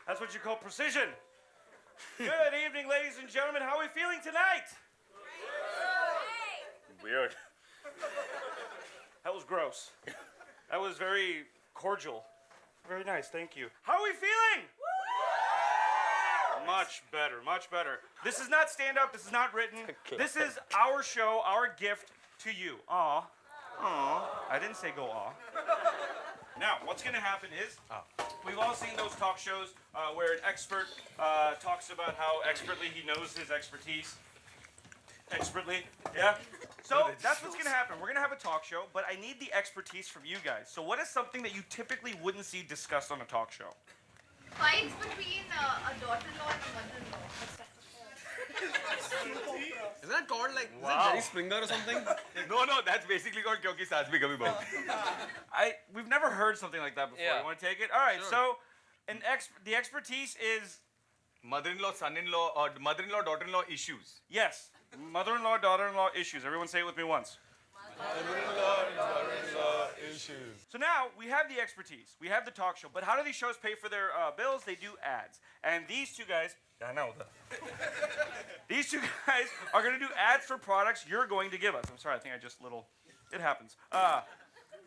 That's what you call precision. Good evening, ladies and gentlemen. How are we feeling tonight? Weird. That was gross. That was very cordial. Very nice, thank you. How are we feeling? Much better, much better. This is not stand-up, this is not written. This is our show, our gift to you. Aw. Aw. I didn't say go aw. Now, what's gonna happen is, we've all seen those talk shows where an expert talks about how expertly he knows his expertise. Expertly, yeah? So that's what's gonna happen. We're gonna have a talk show, but I need the expertise from you guys. So what is something that you typically wouldn't see discussed on a talk show? Fights between a daughter-in-law and a mother-in-law. Isn't that called like Jerry Springer or something? No, that's basically called Kyunki Saas Bhi Kabhi Bahu. We've never heard something like that before. Yeah. You want to take it? All right. Sure. So, the expertise is Mother-in-law, son-in-law, or mother-in-law, daughter-in-law issues. yes, mother-in-law, daughter-in-law issues. Everyone say it with me once. Mother-in-law issues. So now we have the expertise, we have the talk show, but how do these shows pay for their bills? They do ads, and these two guys. Yeah, I know. These two guys are going to do ads for products you're going to give us. I'm sorry, I think I just it happens.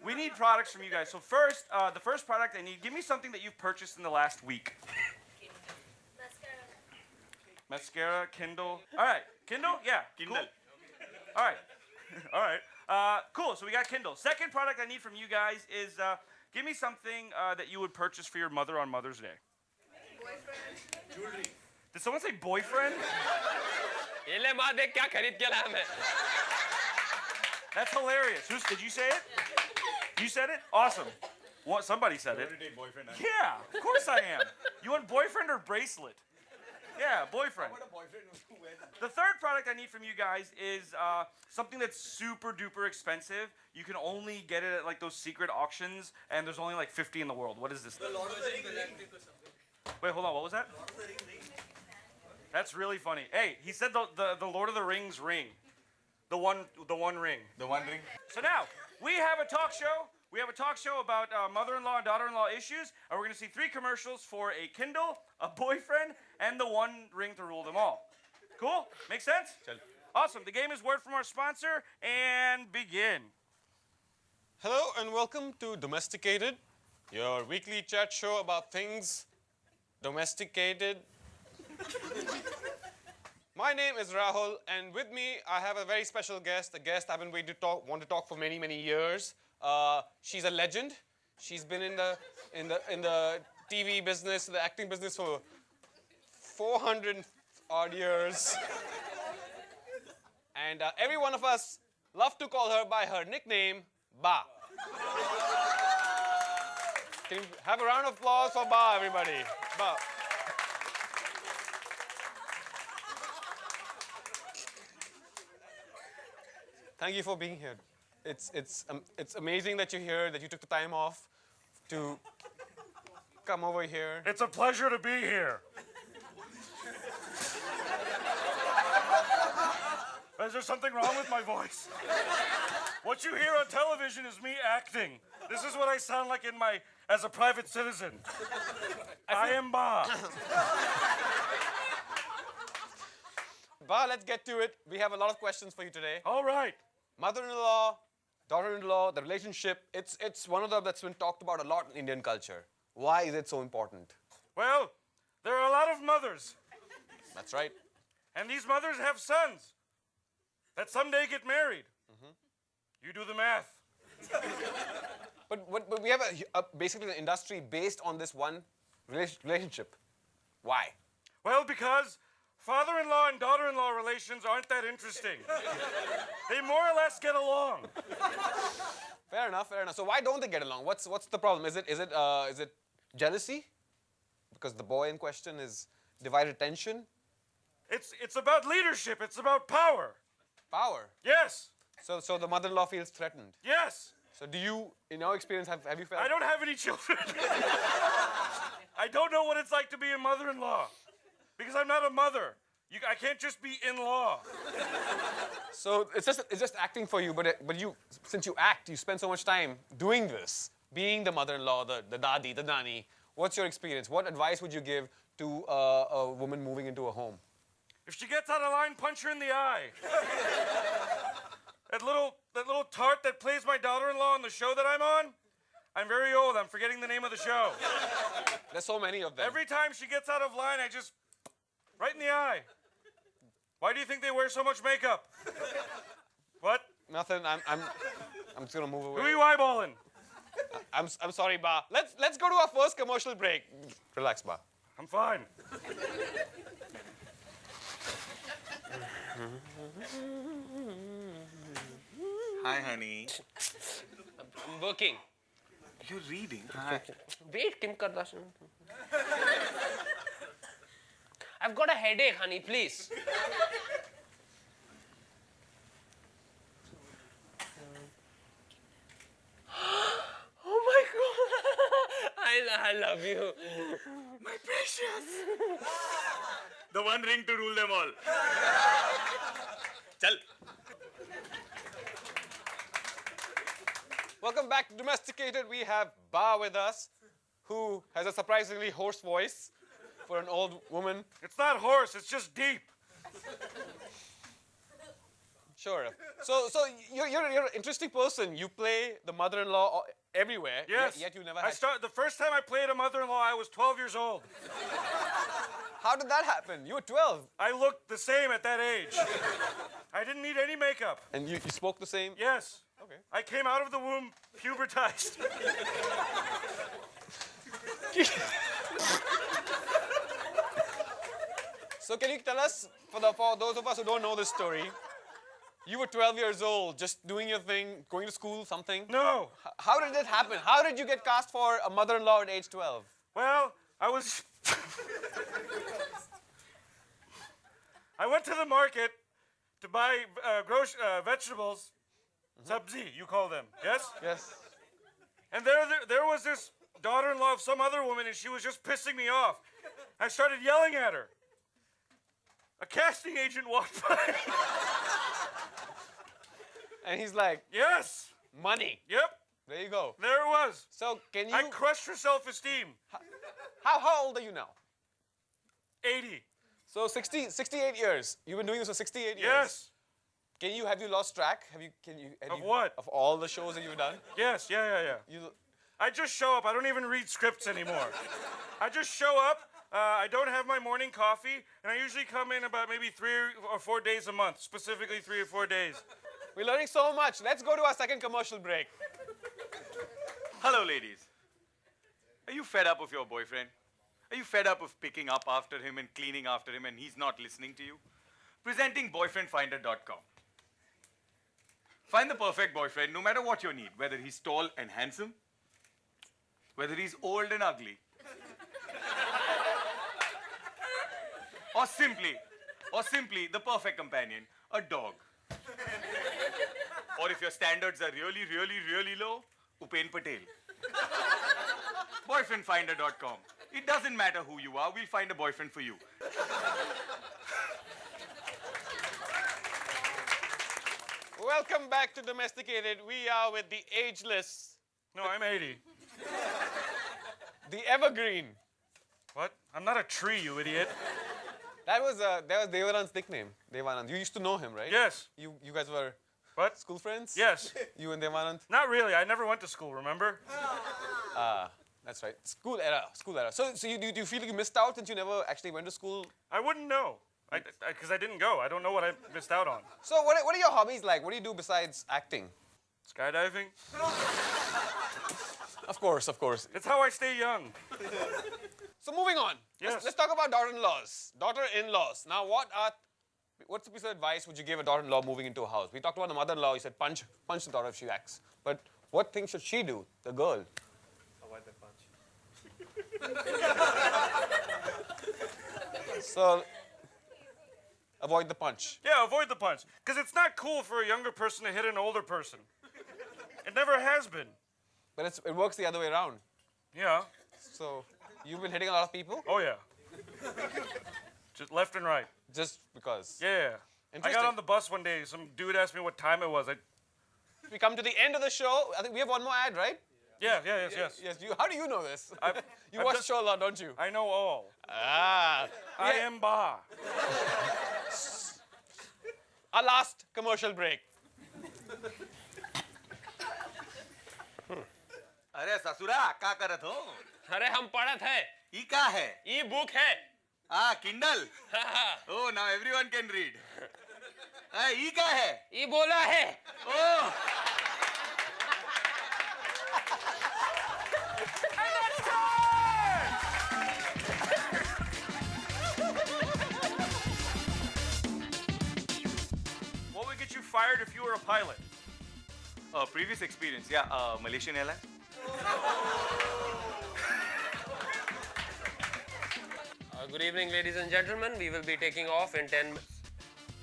We need products from you guys. So first, the first product I need, give me something that you've purchased in the last week. Mascara, Kindle. All right, Kindle? Yeah, Kindle. Cool. All right, all right. Cool, so we got Kindle. Second product I need from you guys is, give me something that you would purchase for your mother on Mother's Day. Boyfriend. Did someone say boyfriend? That's hilarious. Did you say it? You said it? Awesome. Somebody said it. Everyday boyfriend. Yeah, of course I am. You want boyfriend or bracelet? Yeah, boyfriend. The third product I need from you guys is something that's super duper expensive. You can only get it at like those secret auctions, and there's only like 50 in the world. What is this? Wait, hold on. What was that? That's really funny. Hey, he said the Lord of the Rings ring. The one ring. The one ring. So now, we have a talk show. We have a talk show about mother-in-law and daughter-in-law issues, and we're going to see 3 commercials for a Kindle, a boyfriend, and the one ring to rule them all. Cool? Make sense? Awesome. The game is word from our sponsor, and begin. Hello and welcome to Domesticated, your weekly chat show about things domesticated. My name is Rahul, and with me I have a very special guest, a guest I've been waiting to want to talk for many, many years. She's a legend. She's been in the TV business, the acting business for 400 odd years. And every one of us love to call her by her nickname, Ba. Can you have a round of applause for Ba, everybody? Ba. Thank you for being here. It's amazing that you're here, that you took the time off to come over here. It's a pleasure to be here. Is there something wrong with my voice? What you hear on television is me acting. This is what I sound like as a private citizen. I am Ba. Ba, let's get to it. We have a lot of questions for you today. All right. Mother-in-law, daughter-in-law, the relationship, it's one of them that's been talked about a lot in Indian culture. Why is it so important? Well, there are a lot of mothers, That's right. and these mothers have sons that someday get married. You do the math. But we have basically an industry based on this one relationship. Why? Well, because father-in-law and daughter-in-law relations aren't that interesting. They more or less get along. Fair enough, fair enough. So why don't they get along? What's the problem? Is it jealousy? Because the boy in question is divided attention? It's about leadership. It's about power. Power. Yes. So the mother-in-law feels threatened. Yes. So do you, in your experience, have you felt? I don't have any children. I don't know what it's like to be a mother-in-law. Because I'm not a mother. I can't just be in-law. So it's just acting for you, but you, since you act, you spend so much time doing this, being the mother-in-law, the dadi, the nani. What's your experience? What advice would you give to a woman moving into a home? If she gets out of line, punch her in the eye. that little tart that plays my daughter-in-law on the show that I'm on, I'm very old. I'm forgetting the name of the show. There's so many of them. Every time she gets out of line, I just right in the eye. Why do you think they wear so much makeup? What? Nothing. I'm just gonna move away. Who are you eyeballing? I'm sorry, Ba. Let's go to our first commercial break. Relax, Ba. I'm fine. Hi, honey. I'm working. You're reading. Hi. Wait, Kim Kardashian. I've got a headache, honey, please. Oh my God. I love you. My precious. The one ring to rule them all. Chal. Welcome back to Domesticated. We have Ba with us, who has a surprisingly hoarse voice for an old woman. It's not hoarse, it's just deep. Sure. So you're an interesting person. You play the mother-in-law everywhere. Yes. Yet you never had. The first time I played a mother-in-law, I was 12 years old. How did that happen? You were 12. I looked the same at that age. I didn't need any makeup. And you spoke the same? Yes. Okay. I came out of the womb pubertized. So can you tell us, for those of us who don't know this story, you were 12 years old, just doing your thing, going to school, something? No. How did it happen? How did you get cast for a mother-in-law at age 12? Well, I went to the market to buy vegetables. Sabzi, you call them, yes? Yes. And there was this daughter-in-law of some other woman, and she was just pissing me off. I started yelling at her. A casting agent walked by. And he's like, Yes. money. Yep. There you go. There it was. So can you... I crushed her self-esteem. How old are you now? 80. So 68 years. You've been doing this for 68 years. Yes. Have you lost track? Of what? Of all the shows that you've done? Yes. Yeah. You, I just show up. I don't even read scripts anymore. I just show up. I don't have my morning coffee, and I usually come in about maybe 3 or 4 days a month, specifically 3 or 4 days. we're learning so much. Let's go to our second commercial break. Hello, ladies. Are you fed up of your boyfriend? Are you fed up of picking up after him and cleaning after him and he's not listening to you? Presenting boyfriendfinder.com. Find the perfect boyfriend no matter what your need, whether he's tall and handsome, whether he's old and ugly, or simply the perfect companion, a dog. Or if your standards are really, really, really low, Upen Patel. Boyfriendfinder.com. It doesn't matter who you are, we'll find a boyfriend for you. Welcome back to Domesticated. We are with the ageless, No, I'm 80. the evergreen. What? I'm not a tree, you idiot. That was Devanand's nickname. Devanand. You used to know him, right? Yes. You guys were What? school friends? Yes. You and Devanand? Not really. I never went to school, remember? That's right. School era. So do you feel like you missed out since you never actually went to school? I wouldn't know. Because I didn't go. I don't know what I missed out on. So what are your hobbies like? What do you do besides acting? Skydiving? Of course. It's how I stay young. So moving on. Yes. Let's talk about daughter-in-laws. Daughter-in-laws. Now what's the piece of advice would you give a daughter-in-law moving into a house? We talked about the mother-in-law. You said punch the daughter if she acts. But what things should she do, the girl? Avoid the punch. So avoid the punch. Yeah, avoid the punch. Because it's not cool for a younger person to hit an older person. It never has been. But it works the other way around. Yeah. So you've been hitting a lot of people Oh, yeah. Just left and right. just because. Yeah. I Interesting. got on the bus one day. Some dude asked me what time it was. We come to the end of the show. I think we have one more ad, right? Yeah, yes. Yes. How do you know this? You I've watch just- the show a lot, don't you? I know all. Ah. I am Ba. Our last commercial break. अरे ससुरा क्या करत हो? अरे हम पढ़त है ई क्या है? ई बुक है Ah, Kindle. Oh, now everyone can read. ई क्या है? ई बोला है Oh. What would get you fired if you were a pilot? Previous experience, yeah. Malaysian Airlines. Good evening, ladies and gentlemen. We will be taking off in 10 minutes.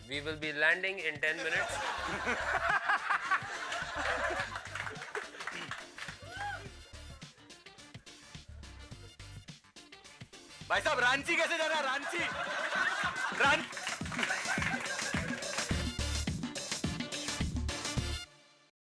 We will be landing in 10 minutes. भाई साहब रांची कैसे जाना? रांची